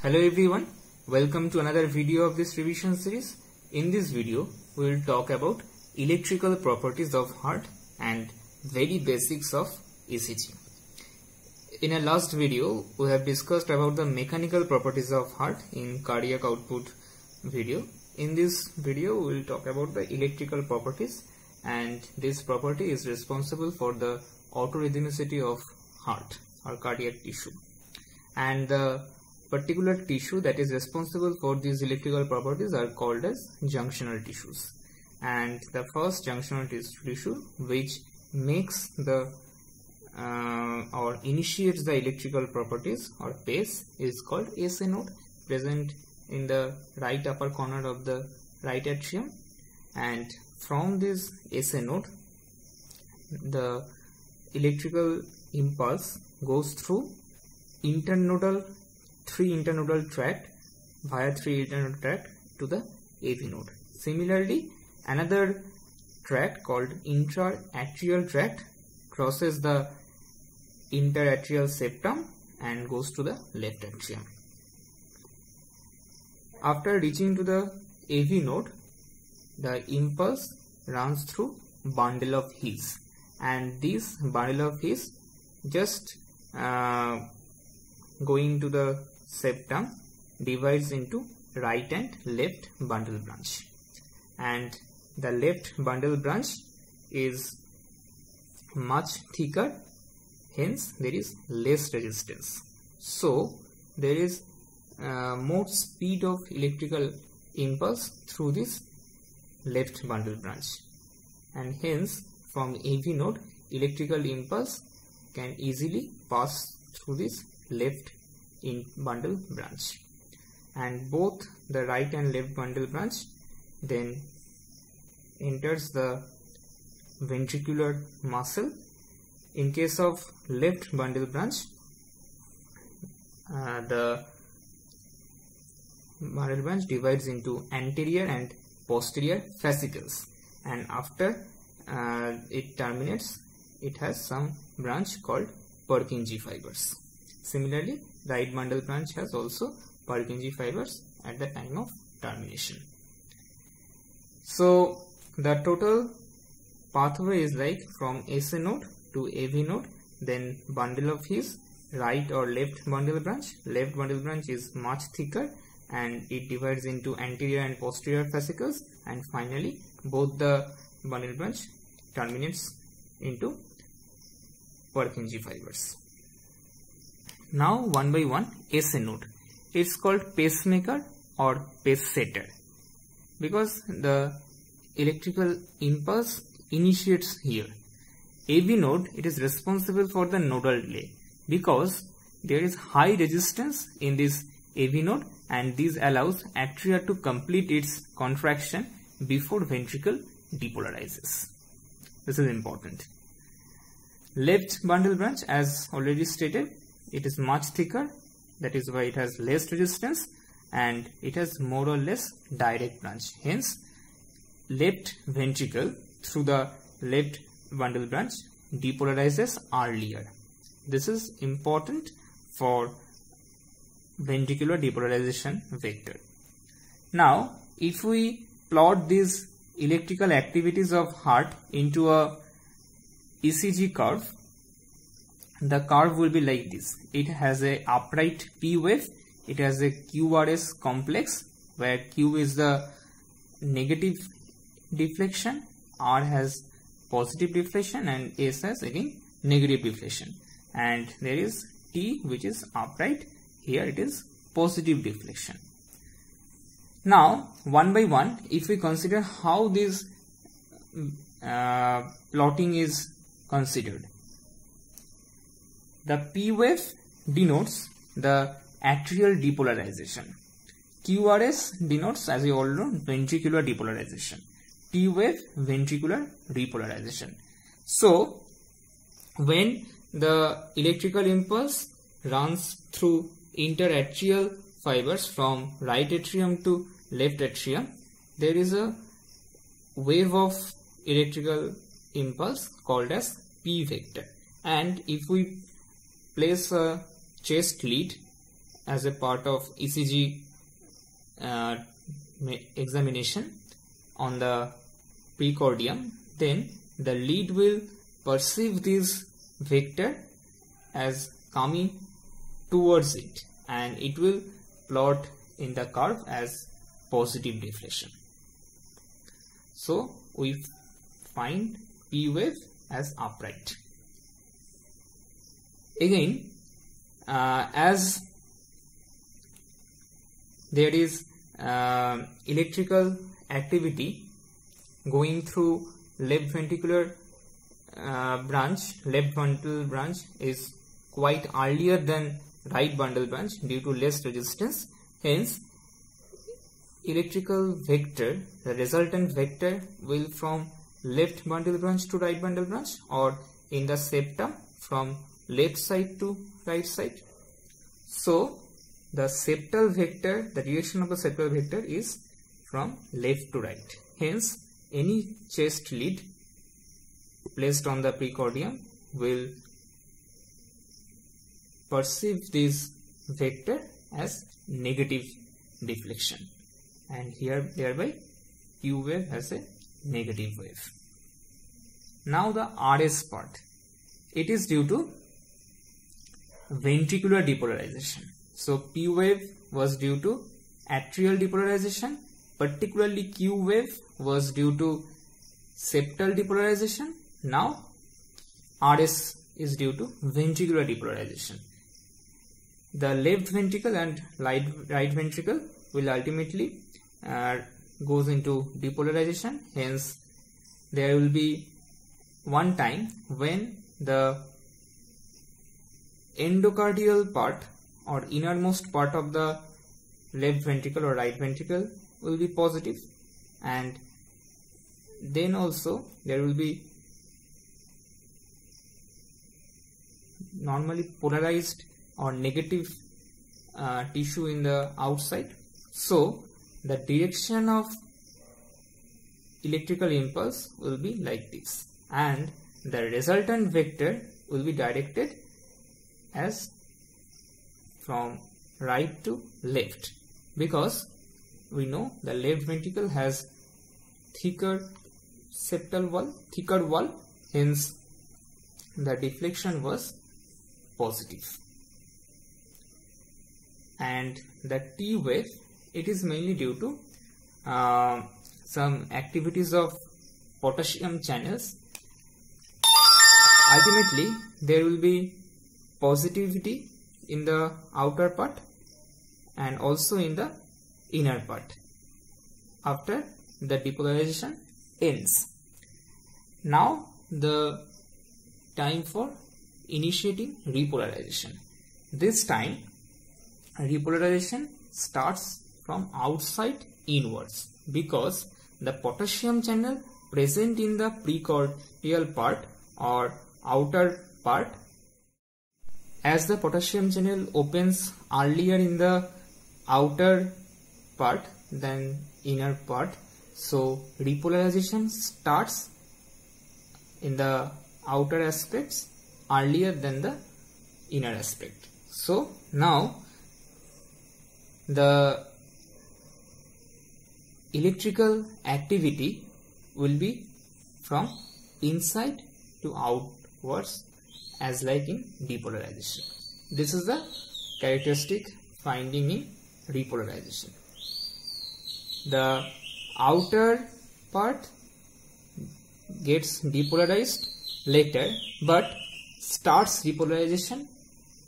Hello everyone, welcome to another video of this revision series. In this video, we will talk about electrical properties of heart and very basics of ECG. In a last video, we have discussed about the mechanical properties of heart in cardiac output video. In this video, we will talk about the electrical properties, and this property is responsible for the autorhythmicity of heart or cardiac tissue. And the particular tissue that is responsible for these electrical properties are called as junctional tissues. And the first junctional tissue which makes the or initiates the electrical properties or pace is called SA node, present in the right upper corner of the right atrium. And from this SA node, the electrical impulse goes through three internodal tract to the AV node. Similarly, another tract called intra-atrial tract crosses the interatrial septum and goes to the left atrium. After reaching to the AV node, the impulse runs through bundle of His, and this bundle of His just going to the septum divides into right and left bundle branch, and the left bundle branch is much thicker, hence there is less resistance, so there is more speed of electrical impulse through this left bundle branch, and hence from AV node electrical impulse can easily pass through this left in bundle branch, and both the right and left bundle branch then enters the ventricular muscle. In case of left bundle branch, the bundle branch divides into anterior and posterior fascicles, and after it terminates, it has some branch called Purkinje fibers. Similarly, right bundle branch has also Purkinje fibers at the time of termination. So the total pathway is like from SA node to AV node, then bundle of His, right or left bundle branch. Left bundle branch is much thicker and it divides into anterior and posterior fascicles, and finally both the bundle branch terminates into Purkinje fibers. Now one by one, SA node. It's called pacemaker or pace setter because the electrical impulse initiates here. AV node, it is responsible for the nodal delay because there is high resistance in this AV node, and this allows atria to complete its contraction before ventricle depolarizes. This is important. Left bundle branch, as already stated, it is much thicker, that is why it has less resistance, and it has more or less direct branch. Hence, left ventricle through the left bundle branch depolarizes earlier. This is important for ventricular depolarization vector. Now, if we plot these electrical activities of heart into a ECG curve, the curve will be like this. It has a upright P wave, it has a QRS complex where Q is the negative deflection, R has positive deflection, and S has again negative deflection, and there is T which is upright, here it is positive deflection. Now one by one, if we consider how this plotting is considered, the P wave denotes the atrial depolarization. QRS denotes, as you all know, ventricular depolarization. T wave, ventricular repolarization. So when the electrical impulse runs through interatrial fibers from right atrium to left atrium, there is a wave of electrical impulse called as P vector, and if we place a chest lead as a part of ECG examination on the precordium, then the lead will perceive this vector as coming towards it, and it will plot in the curve as positive deflection. So we find P wave as upright. Again, as there is electrical activity going through left ventricular branch, left bundle branch is quite earlier than right bundle branch due to less resistance. Hence, electrical vector, the resultant vector, will from left bundle branch to right bundle branch, or in the septum from left side to right side. So the septal vector, the direction of the septal vector is from left to right. Hence, any chest lead placed on the precordium will perceive this vector as negative deflection, and here thereby Q wave has a negative wave. Now the RS part, it is due to ventricular depolarization. So P wave was due to atrial depolarization, particularly Q wave was due to septal depolarization. Now RS is due to ventricular depolarization. The left ventricle and right ventricle will ultimately goes into depolarization. Hence, there will be one time when the endocardial part or innermost part of the left ventricle or right ventricle will be positive, and then also there will be normally polarized or negative tissue in the outside. So the direction of electrical impulse will be like this, and the resultant vector will be directed as from right to left, because we know the left ventricle has thicker septal wall, hence the deflection was positive. And the T wave, it is mainly due to some activities of potassium channels. Ultimately, there will be positivity in the outer part and also in the inner part after the depolarization ends. Now the time for initiating repolarization. This time repolarization starts from outside inwards, because the potassium channel present in the precordial part or outer part, as the potassium channel opens earlier in the outer part than inner part, so repolarization starts in the outer aspects earlier than the inner aspect. So now the electrical activity will be from inside to outwards, as like in depolarization. This is the characteristic finding in repolarization. The outer part gets depolarized later but starts repolarization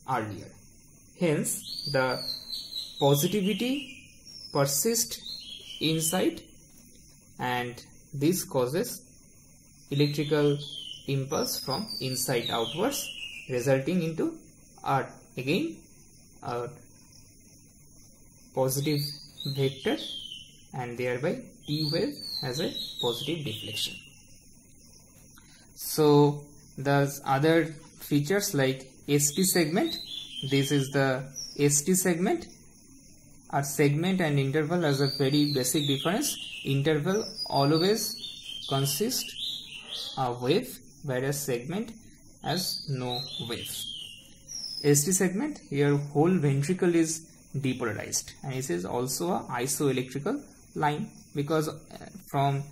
earlier. Hence, the positivity persists inside, and this causes electrical impulse from inside outwards, resulting into again a positive vector, and thereby T wave has a positive deflection. So there's other features like ST segment. This is the ST segment. Our segment and interval has a very basic difference. Interval always consists a wave, whereas segment has no wave. ST segment, here whole ventricle is depolarized, and this is also a isoelectrical line because from